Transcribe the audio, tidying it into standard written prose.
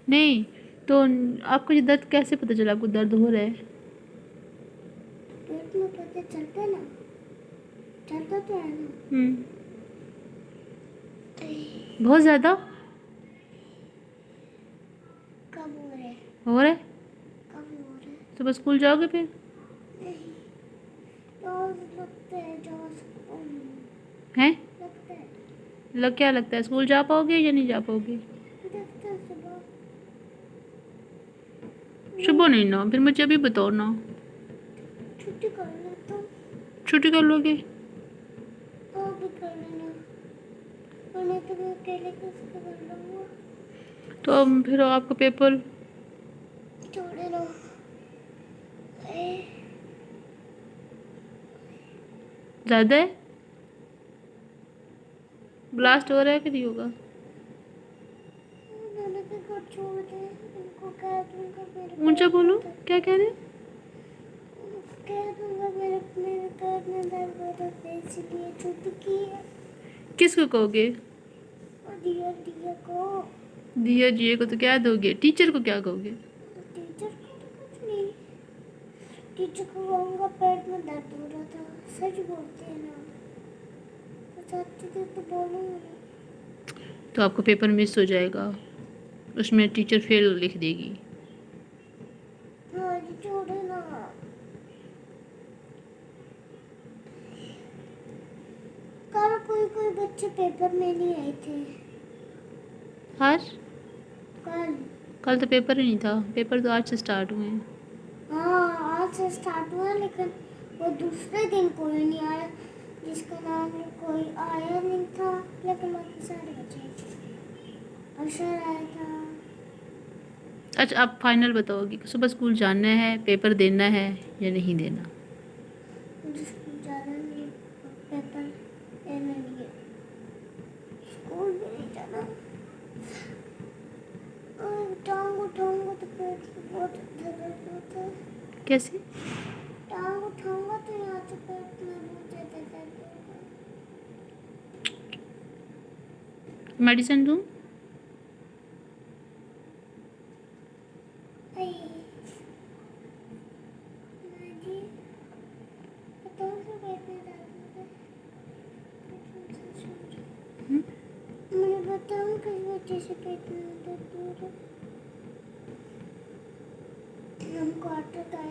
नहीं तो आपको ये दर्द कैसे पता चला? आपको दर्द हो रहा है? पेट में पता चलता ना, चलता तो है ना। बहुत ज़्यादा कब हो रहा है? हो रहा है? कब हो रहा है? सुबह स्कूल जाओगे फिर? नहीं, रोज लगता है, हैं? लगता है, क्या लगता है? स्कूल जा पाओगे या नहीं जा पाओगे? लगता है सुबह। सुबह नहीं ना, फिर मुझे अभी बताओ ना। छुट्टी कर लेता हूँ। छुट्टी कर लोगे? और भी कर लेना, वरना तो मैं अकेले कैसे कर लूँगा। तो अब फिर आपका पेपर छोड़े ना। ज़्यादा है? ब्लास्ट हो रहा है कि नहीं होगा? मैंने भी घर छोड़ दे, उनको कह दूँगा मेरे ऊंचा पैर में बोलो, दर्द, क्या कह रहे? कह दूँगा मेरे मेरे पैर में दर्द हो रहा है, इसलिए छुट्टी की है। किसको कहोगे? और दिया दिया को, दिया जी को तो क्या दोगे? टीचर को क्या कहोगे? टीचर को तो कुछ नहीं, टीचर को कहूँगा पेट में दर्द हो रहा था। सच बोलते हैं ना, तो सच तो बोलूँगी। तो आपका पेपर मिस हो जाएगा, उसमें टीचर फेल लिख देगी। हाँ जी, छोड़े ना। कल कोई कोई बच्चे पेपर में नहीं आए थे। आज? कल कल तो पेपर ही नहीं था, पेपर तो आज से स्टार्ट हुए हैं। हाँ, आज से स्टार्ट हुआ, लेकिन वो दूसरे दिन कोई नहीं आया, जिसका नाम कोई आया नहीं था, लेकिन बाकी सारे बच्चे अशर आया था। अच्छा, आप फाइनल बताओगे कि सुबह स्कूल जाना है, पेपर देना है या नहीं देना? मुझे स्कूल जाना नहीं है, पेपर देना नहीं है, स्कूल भी नहीं जाना। और टांग उठाऊंगा तो पेट में बहुत दर्द होता है। कैसे? टांग उठाऊंगा तो यहाँ से पेट में बहुत ज़्यादा दर्द होगा। मेडिसिन दूँ? जी, बताओ तो पेट में दर्द होता है। मुझे बताओ किस वजह से पेट में दर्द हो रहा है। हमको ऑटो